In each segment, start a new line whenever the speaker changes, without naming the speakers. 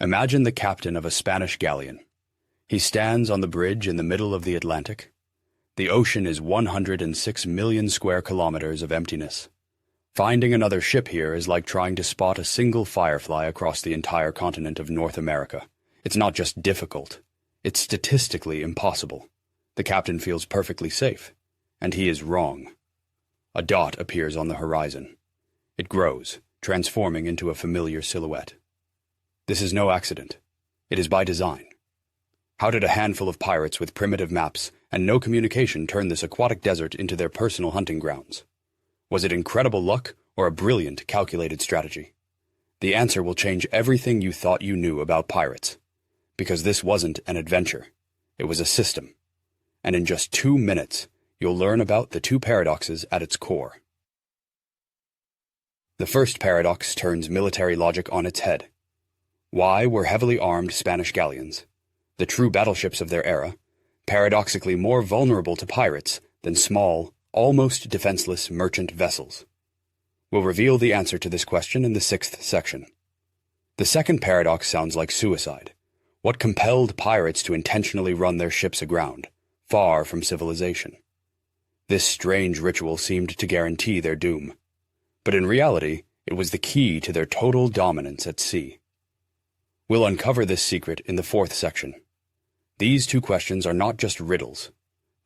Imagine the captain of a Spanish galleon. He stands on the bridge in the middle of the Atlantic. The ocean is 106 million square kilometers of emptiness. Finding another ship here is like trying to spot a single firefly across the entire continent of North America. It's not just difficult, it's statistically impossible. The captain feels perfectly safe, and he is wrong. A dot appears on the horizon. It grows, transforming into a familiar silhouette. This is no accident. It is by design. How did a handful of pirates with primitive maps and no communication turn this aquatic desert into their personal hunting grounds? Was it incredible luck or a brilliant, calculated strategy? The answer will change everything you thought you knew about pirates. Because this wasn't an adventure. It was a system. And in just 2 minutes, you'll learn about the two paradoxes at its core. The first paradox turns military logic on its head. Why were heavily armed Spanish galleons, the true battleships of their era, paradoxically more vulnerable to pirates than small, almost defenseless merchant vessels? We'll reveal the answer to this question in the 6th section. The second paradox sounds like suicide. What compelled pirates to intentionally run their ships aground, far from civilization? This strange ritual seemed to guarantee their doom. But in reality, it was the key to their total dominance at sea. We'll uncover this secret in the 4th section. These two questions are not just riddles.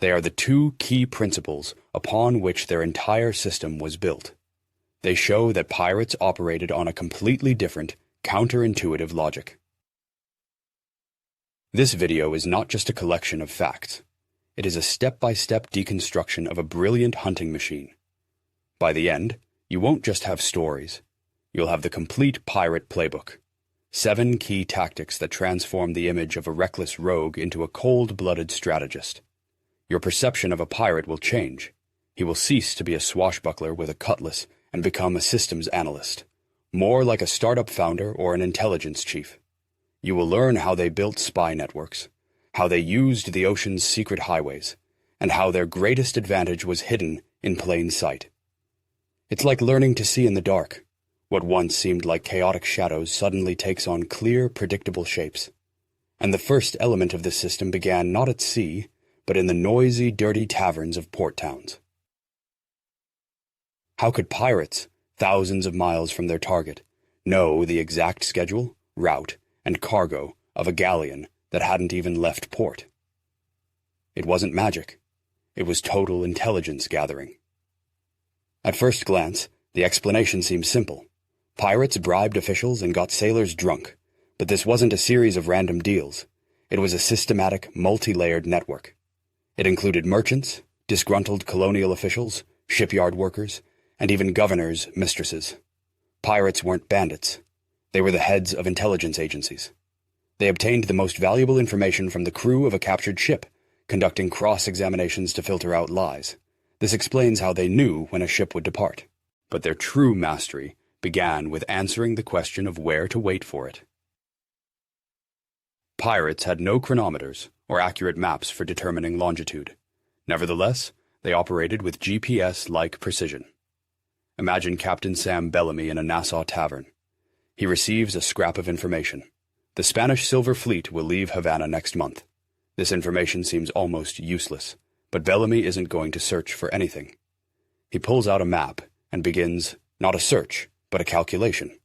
They are the two key principles upon which their entire system was built. They show that pirates operated on a completely different, counterintuitive logic. This video is not just a collection of facts. It is a step-by-step deconstruction of a brilliant hunting machine. By the end, you won't just have stories. You'll have the complete pirate playbook. 7 key tactics that transform the image of a reckless rogue into a cold-blooded strategist. Your perception of a pirate will change. He will cease to be a swashbuckler with a cutlass and become a systems analyst, more like a startup founder or an intelligence chief. You will learn how they built spy networks, how they used the ocean's secret highways, and how their greatest advantage was hidden in plain sight. It's like learning to see in the dark. What once seemed like chaotic shadows suddenly takes on clear, predictable shapes. And the first element of this system began not at sea, but in the noisy, dirty taverns of port towns. How could pirates, thousands of miles from their target, know the exact schedule, route, and cargo of a galleon that hadn't even left port? It wasn't magic. It was total intelligence gathering. At first glance, the explanation seems simple. Pirates bribed officials and got sailors drunk, but this wasn't a series of random deals. It was a systematic, multi-layered network. It included merchants, disgruntled colonial officials, shipyard workers, and even governors' mistresses. Pirates weren't bandits. They were the heads of intelligence agencies. They obtained the most valuable information from the crew of a captured ship, conducting cross-examinations to filter out lies. This explains how they knew when a ship would depart. But their true mastery began with answering the question of where to wait for it. Pirates had no chronometers or accurate maps for determining longitude. Nevertheless, they operated with GPS-like precision. Imagine Captain Sam Bellamy in a Nassau tavern. He receives a scrap of information. The Spanish Silver Fleet will leave Havana next month. This information seems almost useless, but Bellamy isn't going to search for anything. He pulls out a map and begins, not a search, but a calculation.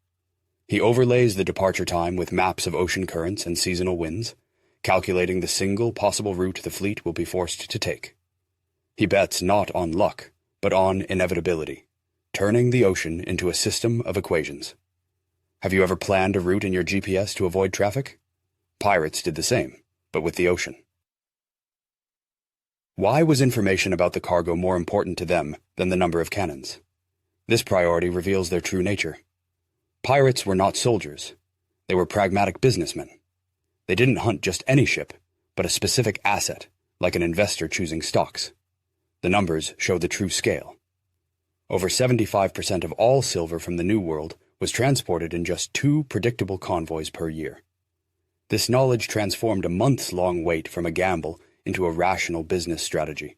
He overlays the departure time with maps of ocean currents and seasonal winds, calculating the single possible route the fleet will be forced to take. He bets not on luck, but on inevitability, turning the ocean into a system of equations. Have you ever planned a route in your GPS to avoid traffic? Pirates did the same, but with the ocean. Why was information about the cargo more important to them than the number of cannons? This priority reveals their true nature. Pirates were not soldiers. They were pragmatic businessmen. They didn't hunt just any ship, but a specific asset, like an investor choosing stocks. The numbers show the true scale. Over 75% of all silver from the New World was transported in just 2 predictable convoys per year. This knowledge transformed a months-long wait from a gamble into a rational business strategy.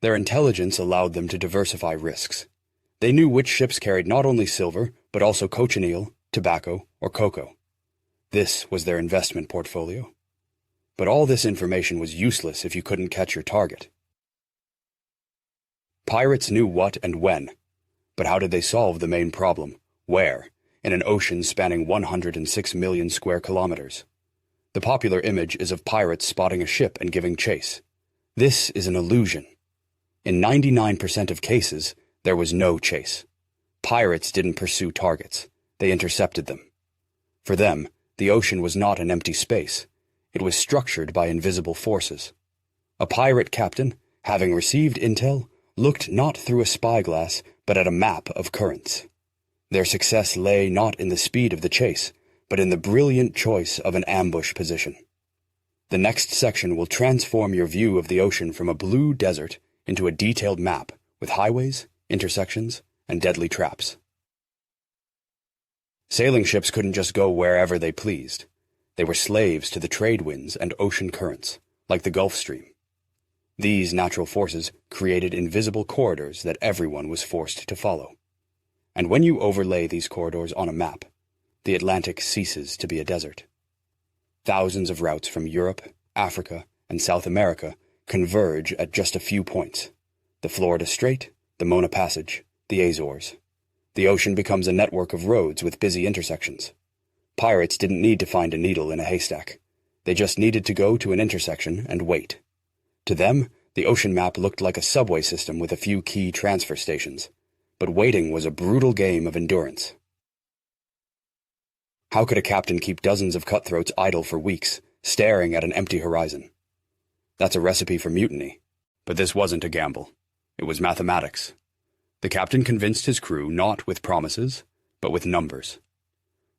Their intelligence allowed them to diversify risks. They knew which ships carried not only silver, but also cochineal, tobacco, or cocoa. This was their investment portfolio. But all this information was useless if you couldn't catch your target. Pirates knew what and when, but how did they solve the main problem? Where? In an ocean spanning 106 million square kilometers. The popular image is of pirates spotting a ship and giving chase. This is an illusion. In 99% of cases, there was no chase. Pirates didn't pursue targets. They intercepted them. For them, the ocean was not an empty space. It was structured by invisible forces. A pirate captain, having received intel, looked not through a spyglass, but at a map of currents. Their success lay not in the speed of the chase, but in the brilliant choice of an ambush position. The next section will transform your view of the ocean from a blue desert into a detailed map with highways, intersections, and deadly traps. Sailing ships couldn't just go wherever they pleased. They were slaves to the trade winds and ocean currents, like the Gulf Stream. These natural forces created invisible corridors that everyone was forced to follow. And when you overlay these corridors on a map, the Atlantic ceases to be a desert. Thousands of routes from Europe, Africa, and South America converge at just a few points. The Florida Strait, the Mona Passage, the Azores. The ocean becomes a network of roads with busy intersections. Pirates didn't need to find a needle in a haystack. They just needed to go to an intersection and wait. To them, the ocean map looked like a subway system with a few key transfer stations. But waiting was a brutal game of endurance. How could a captain keep dozens of cutthroats idle for weeks, staring at an empty horizon? That's a recipe for mutiny. But this wasn't a gamble. It was mathematics. The captain convinced his crew not with promises, but with numbers.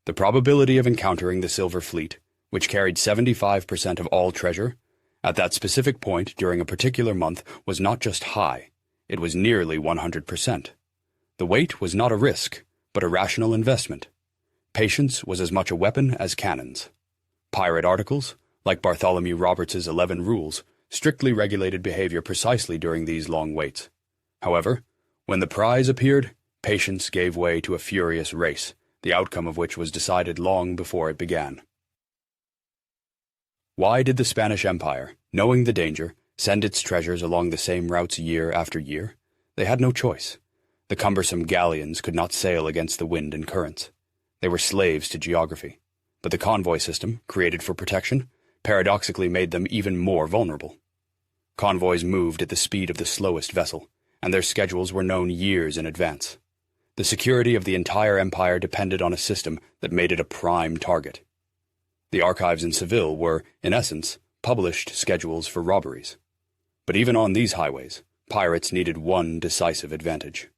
The probability of encountering the Silver Fleet, which carried 75% of all treasure, at that specific point during a particular month was not just high, it was nearly 100%. The wait was not a risk, but a rational investment. Patience was as much a weapon as cannons. Pirate articles, like Bartholomew Roberts's 11 Rules, strictly regulated behavior precisely during these long waits. However, when the prize appeared, patience gave way to a furious race, the outcome of which was decided long before it began. Why did the Spanish Empire, knowing the danger, send its treasures along the same routes year after year? They had no choice. The cumbersome galleons could not sail against the wind and currents. They were slaves to geography. But the convoy system, created for protection, paradoxically made them even more vulnerable. Convoys moved at the speed of the slowest vessel, and their schedules were known years in advance. The security of the entire empire depended on a system that made it a prime target. The archives in Seville were, in essence, published schedules for robberies. But even on these highways, pirates needed one decisive advantage.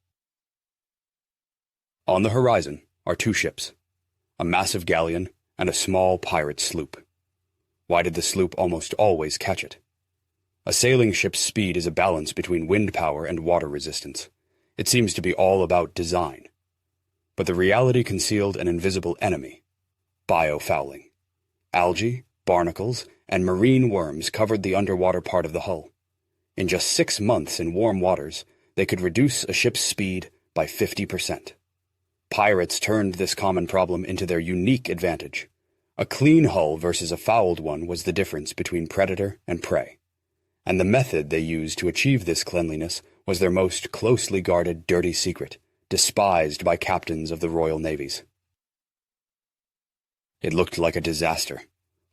On the horizon are two ships, a massive galleon and a small pirate sloop. Why did the sloop almost always catch it? A sailing ship's speed is a balance between wind power and water resistance. It seems to be all about design. But the reality concealed an invisible enemy: biofouling. Algae, barnacles, and marine worms covered the underwater part of the hull. In just 6 months in warm waters, they could reduce a ship's speed by 50%. Pirates turned this common problem into their unique advantage. A clean hull versus a fouled one was the difference between predator and prey. And the method they used to achieve this cleanliness was their most closely guarded dirty secret, despised by captains of the Royal Navies. It looked like a disaster.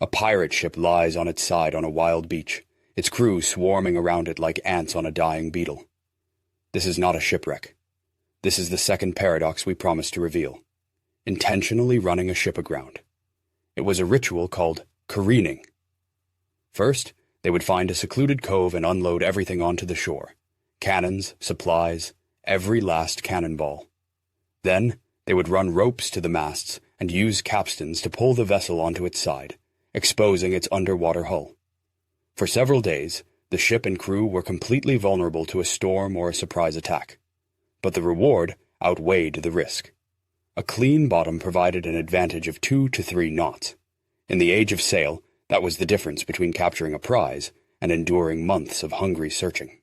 A pirate ship lies on its side on a wild beach, its crew swarming around it like ants on a dying beetle. This is not a shipwreck. This is the second paradox we promised to reveal: intentionally running a ship aground. It was a ritual called Careening. First, they would find a secluded cove and unload everything onto the shore: cannons, supplies, every last cannonball. Then, they would run ropes to the masts and use capstans to pull the vessel onto its side, exposing its underwater hull. For several days, the ship and crew were completely vulnerable to a storm or a surprise attack. But the reward outweighed the risk. A clean bottom provided an advantage of 2 to 3 knots. In the age of sail, that was the difference between capturing a prize and enduring months of hungry searching.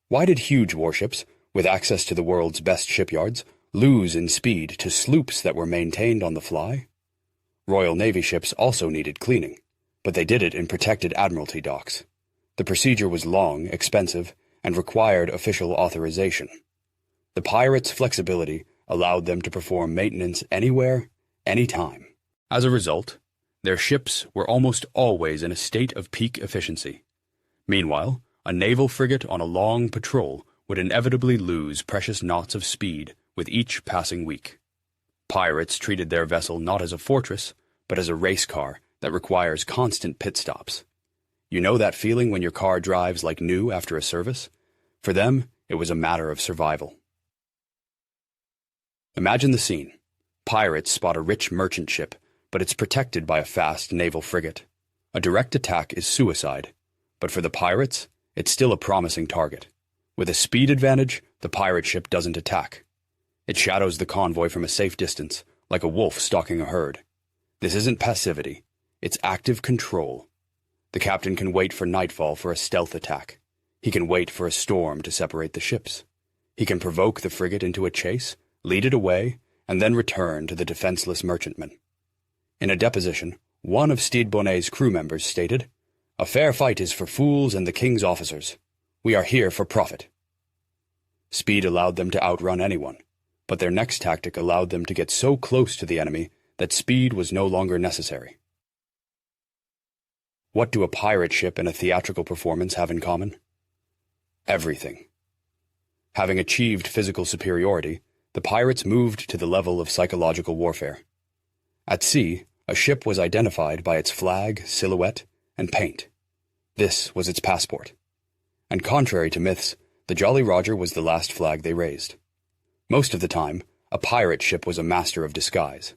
Why did huge warships, with access to the world's best shipyards, lose in speed to sloops that were maintained on the fly? Royal Navy ships also needed cleaning, but they did it in protected admiralty docks. The procedure was long, expensive, and required official authorization. The pirates' flexibility allowed them to perform maintenance anywhere, anytime. As a result, their ships were almost always in a state of peak efficiency. Meanwhile, a naval frigate on a long patrol would inevitably lose precious knots of speed with each passing week. Pirates treated their vessel not as a fortress, but as a race car that requires constant pit stops. You know that feeling when your car drives like new after a service? For them, it was a matter of survival. Imagine the scene. Pirates spot a rich merchant ship, but it's protected by a fast naval frigate. A direct attack is suicide, but for the pirates, it's still a promising target. With a speed advantage, the pirate ship doesn't attack. It shadows the convoy from a safe distance, like a wolf stalking a herd. This isn't passivity, it's active control. The captain can wait for nightfall for a stealth attack. He can wait for a storm to separate the ships. He can provoke the frigate into a chase, lead it away, and then return to the defenseless merchantman. In a deposition, one of Stede Bonnet's crew members stated, "A fair fight is for fools and the king's officers. We are here for profit." Speed allowed them to outrun anyone, but their next tactic allowed them to get so close to the enemy that speed was no longer necessary. What do a pirate ship and a theatrical performance have in common? Everything. Having achieved physical superiority, the pirates moved to the level of psychological warfare. At sea, a ship was identified by its flag, silhouette, and paint. This was its passport. And contrary to myths, the Jolly Roger was the last flag they raised. Most of the time, a pirate ship was a master of disguise.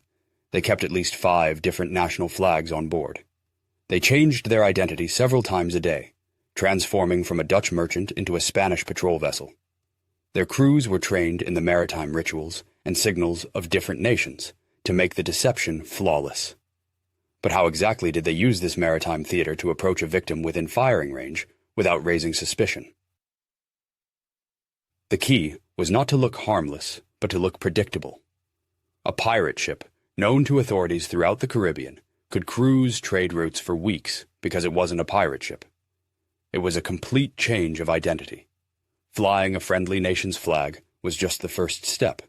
They kept at least 5 different national flags on board. They changed their identity several times a day, transforming from a Dutch merchant into a Spanish patrol vessel. Their crews were trained in the maritime rituals and signals of different nations to make the deception flawless. But how exactly did they use this maritime theater to approach a victim within firing range without raising suspicion? The key was not to look harmless, but to look predictable. A pirate ship, known to authorities throughout the Caribbean, could cruise trade routes for weeks because it wasn't a pirate ship. It was a complete change of identity. Flying a friendly nation's flag was just the first step.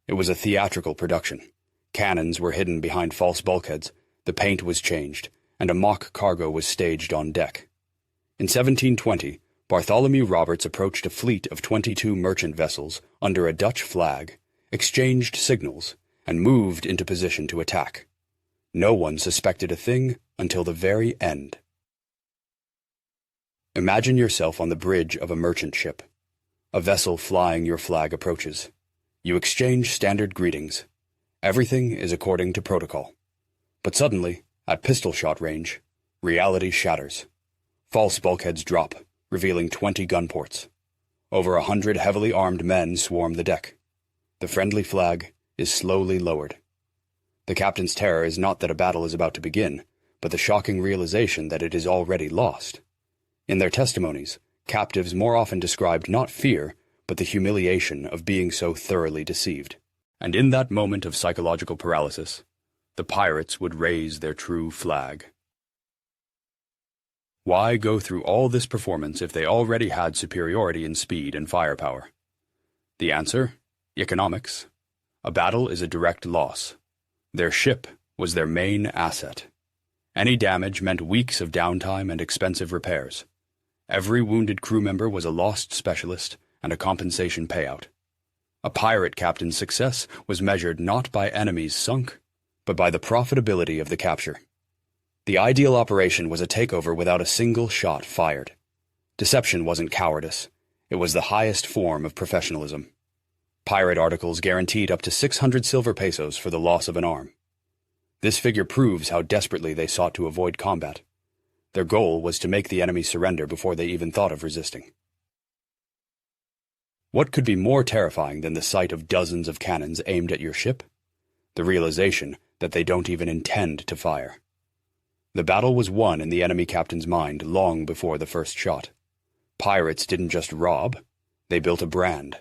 It was a theatrical production. Cannons were hidden behind false bulkheads, the paint was changed, and a mock cargo was staged on deck. In 1720, Bartholomew Roberts approached a fleet of 22 merchant vessels under a Dutch flag, exchanged signals, and moved into position to attack. No one suspected a thing until the very end. Imagine yourself on the bridge of a merchant ship. A vessel flying your flag approaches. You exchange standard greetings. Everything is according to protocol. But suddenly, at pistol shot range, reality shatters. False bulkheads drop, revealing 20 gun ports. Over 100 heavily armed men swarm the deck. The friendly flag is slowly lowered. The captain's terror is not that a battle is about to begin, but the shocking realization that it is already lost. In their testimonies, captives more often described not fear, but the humiliation of being so thoroughly deceived. And in that moment of psychological paralysis, the pirates would raise their true flag. Why go through all this performance if they already had superiority in speed and firepower? The answer? Economics. A battle is a direct loss. Their ship was their main asset. Any damage meant weeks of downtime and expensive repairs. Every wounded crew member was a lost specialist and a compensation payout. A pirate captain's success was measured not by enemies sunk, but by the profitability of the capture. The ideal operation was a takeover without a single shot fired. Deception wasn't cowardice. It was the highest form of professionalism. Pirate articles guaranteed up to 600 silver pesos for the loss of an arm. This figure proves how desperately they sought to avoid combat. Their goal was to make the enemy surrender before they even thought of resisting. What could be more terrifying than the sight of dozens of cannons aimed at your ship? The realization that they don't even intend to fire. The battle was won in the enemy captain's mind long before the first shot. Pirates didn't just rob, they built a brand.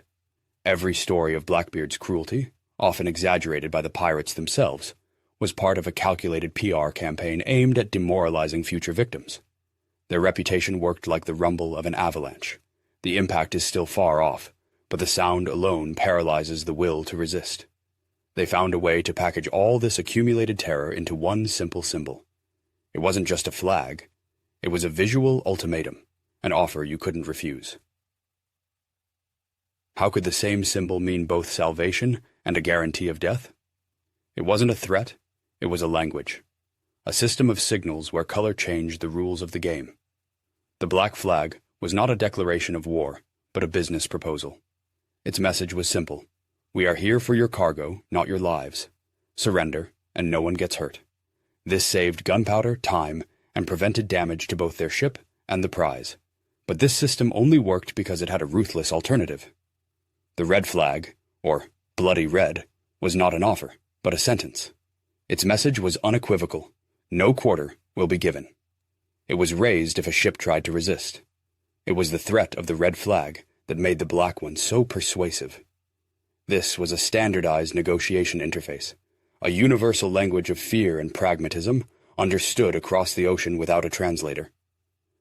Every story of Blackbeard's cruelty, often exaggerated by the pirates themselves, was part of a calculated PR campaign aimed at demoralizing future victims. Their reputation worked like the rumble of an avalanche. The impact is still far off, but the sound alone paralyzes the will to resist. They found a way to package all this accumulated terror into one simple symbol. It wasn't just a flag. It was a visual ultimatum, an offer you couldn't refuse. How could the same symbol mean both salvation and a guarantee of death? It wasn't a threat, it was a language. A system of signals where color changed the rules of the game. The black flag was not a declaration of war, but a business proposal. Its message was simple. We are here for your cargo, not your lives. Surrender, and no one gets hurt. This saved gunpowder, time, and prevented damage to both their ship and the prize. But this system only worked because it had a ruthless alternative. The red flag, or bloody red, was not an offer, but a sentence. Its message was unequivocal. No quarter will be given. It was raised if a ship tried to resist. It was the threat of the red flag that made the black one so persuasive. This was a standardized negotiation interface, a universal language of fear and pragmatism, understood across the ocean without a translator.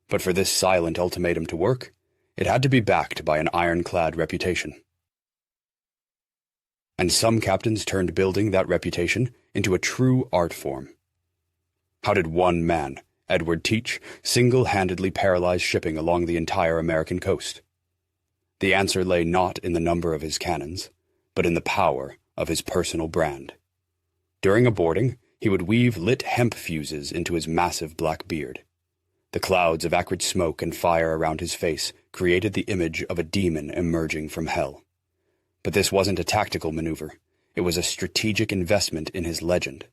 But for this silent ultimatum to work, it had to be backed by an ironclad reputation. And some captains turned building that reputation into a true art form. How did one man, Edward Teach, single-handedly paralyze shipping along the entire American coast? The answer lay not in the number of his cannons, but in the power of his personal brand. During a boarding, he would weave lit hemp fuses into his massive black beard. The clouds of acrid smoke and fire around his face created the image of a demon emerging from hell. But this wasn't a tactical maneuver. It was a strategic investment in his legend.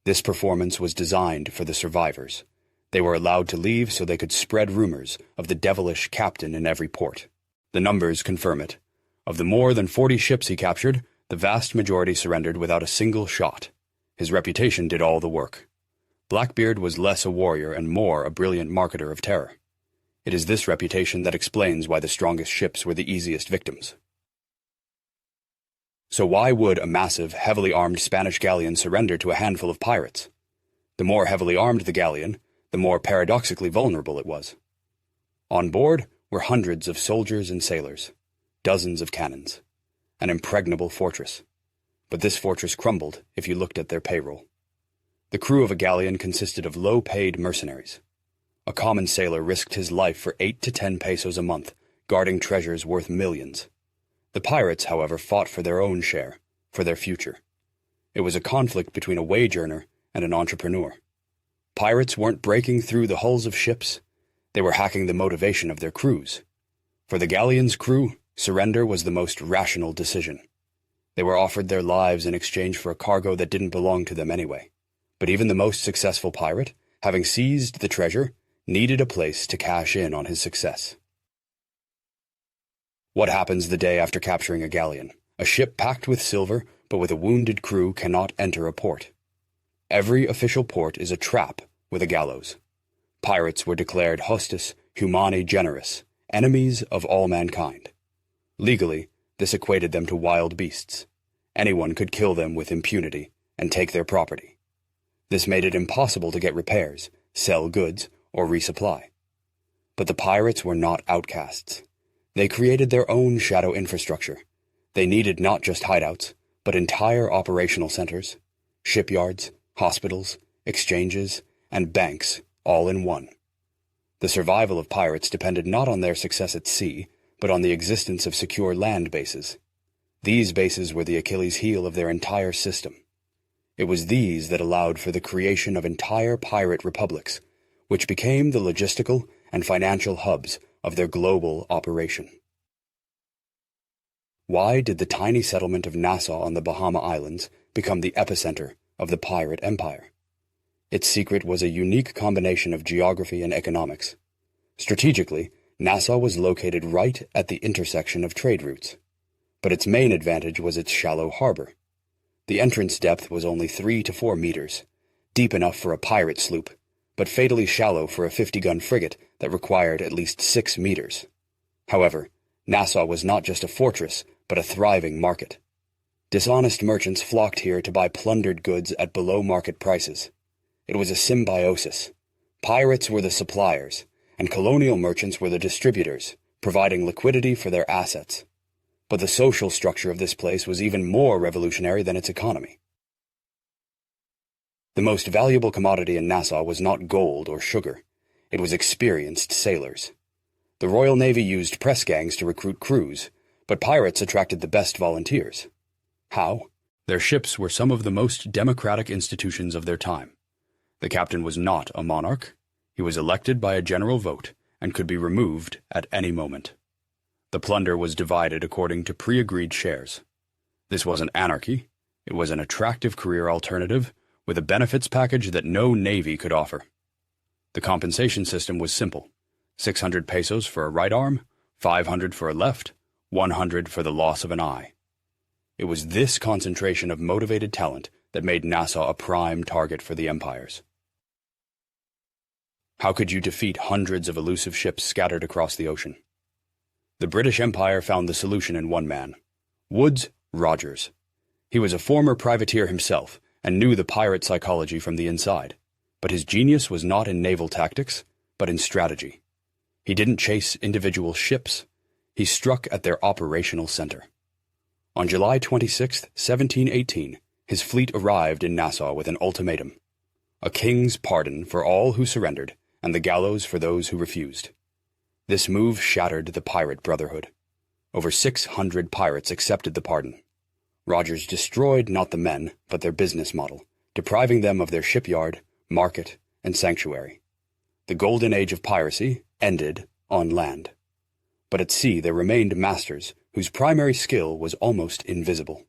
This performance was designed for the survivors. They were allowed to leave so they could spread rumors of the devilish captain in every port. The numbers confirm it. Of the more than 40 ships he captured, the vast majority surrendered without a single shot. His reputation did all the work. Blackbeard was less a warrior and more a brilliant marketer of terror. It is this reputation that explains why the strongest ships were the easiest victims. So why would a massive, heavily armed Spanish galleon surrender to a handful of pirates? The more heavily armed the galleon, the more paradoxically vulnerable it was. On board were hundreds of soldiers and sailors, dozens of cannons, an impregnable fortress. But this fortress crumbled if you looked at their payroll. The crew of a galleon consisted of low-paid mercenaries. A common sailor risked his life for 8 to 10 pesos a month, guarding treasures worth millions. The pirates, however, fought for their own share, for their future. It was a conflict between a wage earner and an entrepreneur. Pirates weren't breaking through the hulls of ships. They were hacking the motivation of their crews. For the galleon's crew, surrender was the most rational decision. They were offered their lives in exchange for a cargo that didn't belong to them anyway. But even the most successful pirate, having seized the treasure, needed a place to cash in on his success. What happens the day after capturing a galleon? A ship packed with silver, but with a wounded crew, cannot enter a port. Every official port is a trap with a gallows. Pirates were declared hostis humani generis, enemies of all mankind. Legally, this equated them to wild beasts. Anyone could kill them with impunity and take their property. This made it impossible to get repairs, sell goods, or resupply. But the pirates were not outcasts. They created their own shadow infrastructure. They needed not just hideouts, but entire operational centers, shipyards, hospitals, exchanges, and banks, all in one. The survival of pirates depended not on their success at sea, but on the existence of secure land bases. These bases were the Achilles heel of their entire system. It was these that allowed for the creation of entire pirate republics, which became the logistical and financial hubs of their global operation. Why did the tiny settlement of Nassau on the Bahama Islands become the epicenter of the pirate empire? Its secret was a unique combination of geography and economics. Strategically, Nassau was located right at the intersection of trade routes. But its main advantage was its shallow harbor. The entrance depth was only 3 to 4 meters, deep enough for a pirate sloop, but fatally shallow for a 50-gun frigate that required at least 6 meters. However, Nassau was not just a fortress, but a thriving market. Dishonest merchants flocked here to buy plundered goods at below-market prices. It was a symbiosis. Pirates were the suppliers, and colonial merchants were the distributors, providing liquidity for their assets. But the social structure of this place was even more revolutionary than its economy. The most valuable commodity in Nassau was not gold or sugar. It was experienced sailors. The Royal Navy used press gangs to recruit crews, but pirates attracted the best volunteers. How? Their ships were some of the most democratic institutions of their time. The captain was not a monarch. He was elected by a general vote and could be removed at any moment. The plunder was divided according to pre-agreed shares. This wasn't anarchy. It was an attractive career alternative with a benefits package that no navy could offer. The compensation system was simple: 600 pesos for a right arm, 500 for a left, 100 for the loss of an eye. It was this concentration of motivated talent that made Nassau a prime target for the empires. How could you defeat hundreds of elusive ships scattered across the ocean? The British Empire found the solution in one man: Woodes Rogers. He was a former privateer himself and knew the pirate psychology from the inside, but his genius was not in naval tactics, but in strategy. He didn't chase individual ships. He struck at their operational center. On July 26, 1718, his fleet arrived in Nassau with an ultimatum: a king's pardon for all who surrendered, and the gallows for those who refused. This move shattered the pirate brotherhood. Over 600 pirates accepted the pardon. Rogers destroyed not the men, but their business model, depriving them of their shipyard, market, and sanctuary. The golden age of piracy ended on land. But at sea there remained masters whose primary skill was almost invisible.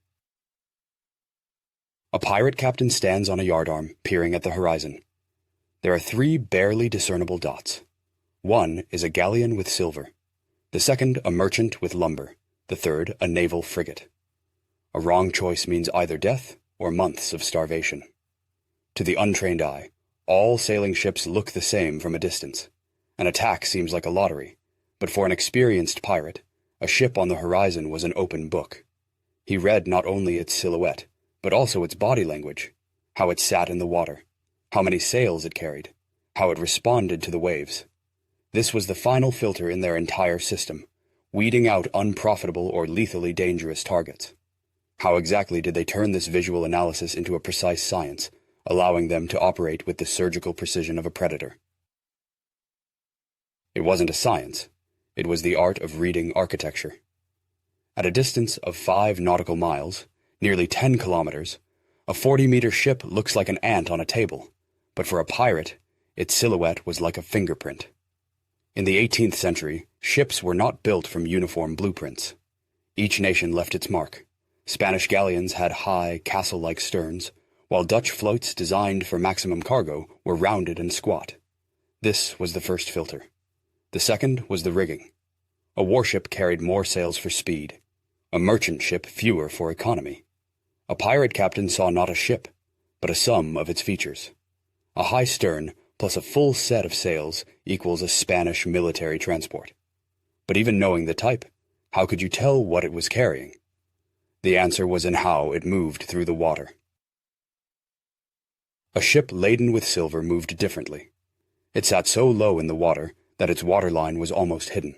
A pirate captain stands on a yardarm, peering at the horizon. There are 3 barely discernible dots. One is a galleon with silver, the second a merchant with lumber, the third a naval frigate. A wrong choice means either death or months of starvation. To the untrained eye, all sailing ships look the same from a distance. An attack seems like a lottery, but for an experienced pirate, a ship on the horizon was an open book. He read not only its silhouette, but also its body language, how it sat in the water, how many sails it carried, how it responded to the waves. This was the final filter in their entire system, weeding out unprofitable or lethally dangerous targets. How exactly did they turn this visual analysis into a precise science, allowing them to operate with the surgical precision of a predator? It wasn't a science. It was the art of reading architecture. At a distance of 5 nautical miles, nearly 10 kilometers, a 40-meter ship looks like an ant on a table, but for a pirate, its silhouette was like a fingerprint. In the 18th century, ships were not built from uniform blueprints. Each nation left its mark. Spanish galleons had high, castle-like sterns, while Dutch floats designed for maximum cargo were rounded and squat. This was the first filter. The second was the rigging. A warship carried more sails for speed, a merchant ship fewer for economy. A pirate captain saw not a ship, but a sum of its features. A high stern plus a full set of sails equals a Spanish military transport. But even knowing the type, how could you tell what it was carrying? The answer was in how it moved through the water. A ship laden with silver moved differently. It sat so low in the water that its waterline was almost hidden.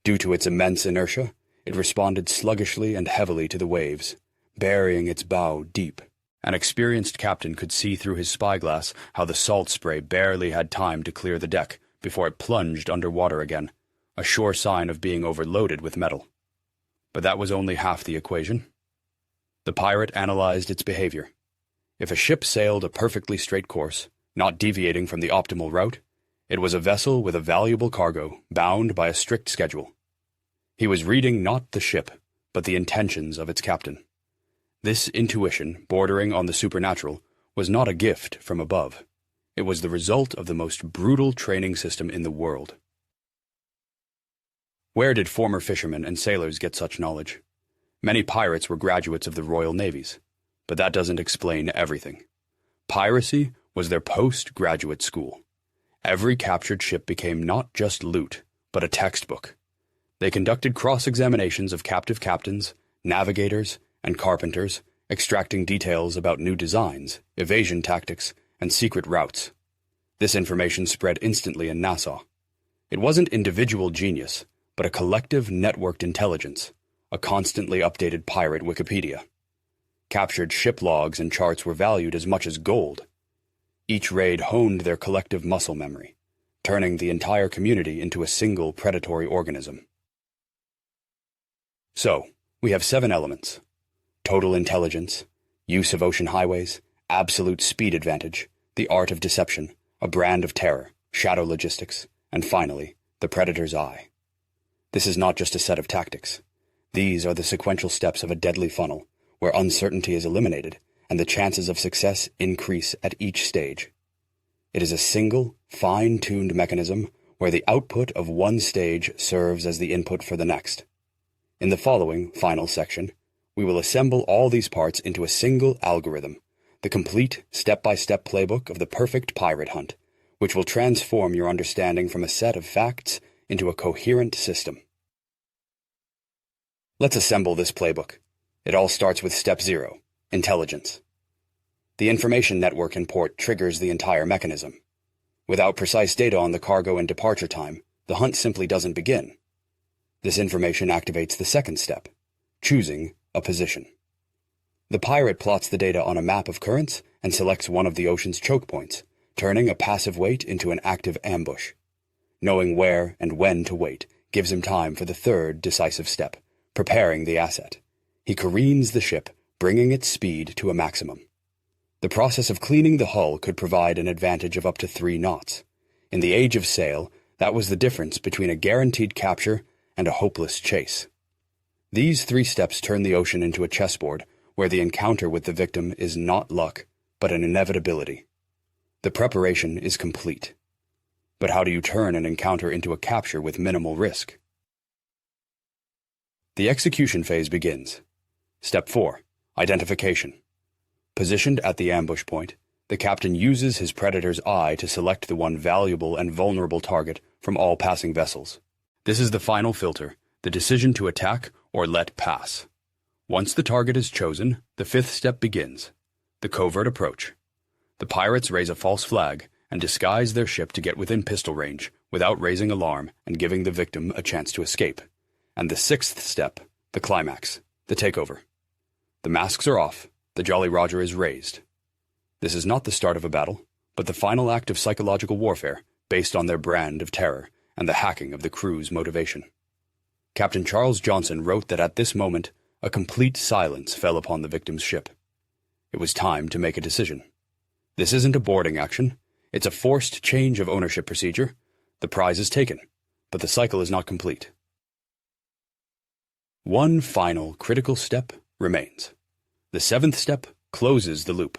Due to its immense inertia, it responded sluggishly and heavily to the waves, burying its bow deep. An experienced captain could see through his spyglass how the salt spray barely had time to clear the deck before it plunged underwater again, a sure sign of being overloaded with metal. But that was only half the equation. The pirate analyzed its behavior. If a ship sailed a perfectly straight course, not deviating from the optimal route, it was a vessel with a valuable cargo, bound by a strict schedule. He was reading not the ship, but the intentions of its captain. This intuition, bordering on the supernatural, was not a gift from above. It was the result of the most brutal training system in the world. Where did former fishermen and sailors get such knowledge? Many pirates were graduates of the Royal Navies, but that doesn't explain everything. Piracy was their post-graduate school. Every captured ship became not just loot, but a textbook. They conducted cross-examinations of captive captains, navigators, and carpenters extracting details about new designs, evasion tactics, and secret routes. This information spread instantly in Nassau. It wasn't individual genius, but a collective networked intelligence, a constantly updated pirate Wikipedia. Captured ship logs and charts were valued as much as gold. Each raid honed their collective muscle memory, turning the entire community into a single predatory organism. So, we have 7 elements: total intelligence, use of ocean highways, absolute speed advantage, the art of deception, a brand of terror, shadow logistics, and finally, the predator's eye. This is not just a set of tactics. These are the sequential steps of a deadly funnel, where uncertainty is eliminated and the chances of success increase at each stage. It is a single, fine-tuned mechanism where the output of one stage serves as the input for the next. In the following, final section, we will assemble all these parts into a single algorithm, the complete, step-by-step playbook of the perfect pirate hunt, which will transform your understanding from a set of facts into a coherent system. Let's assemble this playbook. It all starts with step 0, intelligence. The information network in port triggers the entire mechanism. Without precise data on the cargo and departure time, the hunt simply doesn't begin. This information activates the second step, choosing a position. The pirate plots the data on a map of currents and selects one of the ocean's choke points, turning a passive wait into an active ambush. Knowing where and when to wait gives him time for the third decisive step, preparing the asset. He careens the ship, bringing its speed to a maximum. The process of cleaning the hull could provide an advantage of up to 3 knots. In the age of sail, that was the difference between a guaranteed capture and a hopeless chase. These 3 steps turn the ocean into a chessboard where the encounter with the victim is not luck, but an inevitability. The preparation is complete. But how do you turn an encounter into a capture with minimal risk? The execution phase begins. Step 4, identification. Positioned at the ambush point, the captain uses his predator's eye to select the one valuable and vulnerable target from all passing vessels. This is the final filter, the decision to attack or let pass. Once the target is chosen, the 5th step begins, the covert approach. The pirates raise a false flag and disguise their ship to get within pistol range without raising alarm and giving the victim a chance to escape. And the 6th step, the climax, the takeover. The masks are off, the Jolly Roger is raised. This is not the start of a battle, but the final act of psychological warfare based on their brand of terror and the hacking of the crew's motivation. Captain Charles Johnson wrote that at this moment, a complete silence fell upon the victim's ship. It was time to make a decision. This isn't a boarding action. It's a forced change of ownership procedure. The prize is taken, but the cycle is not complete. One final critical step remains. The 7th step closes the loop: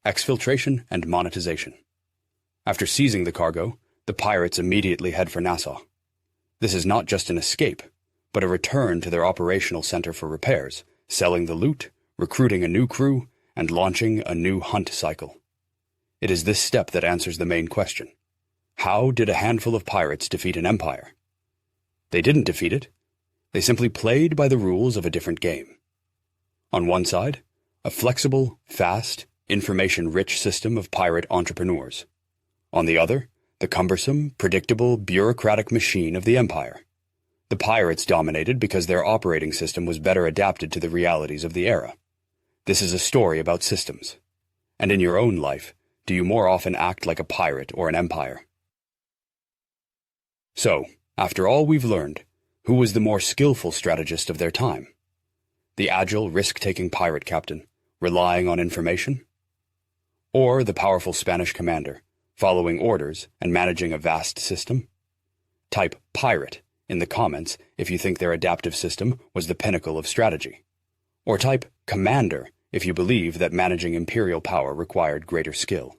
exfiltration and monetization. After seizing the cargo, the pirates immediately head for Nassau. This is not just an escape, but a return to their operational center for repairs, selling the loot, recruiting a new crew, and launching a new hunt cycle. It is this step that answers the main question. How did a handful of pirates defeat an empire? They didn't defeat it. They simply played by the rules of a different game. On one side, a flexible, fast, information-rich system of pirate entrepreneurs. On the other, the cumbersome, predictable, bureaucratic machine of the empire. The pirates dominated because their operating system was better adapted to the realities of the era. This is a story about systems. And in your own life, do you more often act like a pirate or an empire? So, after all we've learned, who was the more skillful strategist of their time? The agile, risk-taking pirate captain, relying on information? Or the powerful Spanish commander, following orders and managing a vast system? Type pirate in the comments if you think their adaptive system was the pinnacle of strategy. Or type commander if you believe that managing imperial power required greater skill.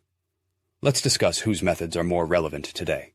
Let's discuss whose methods are more relevant today.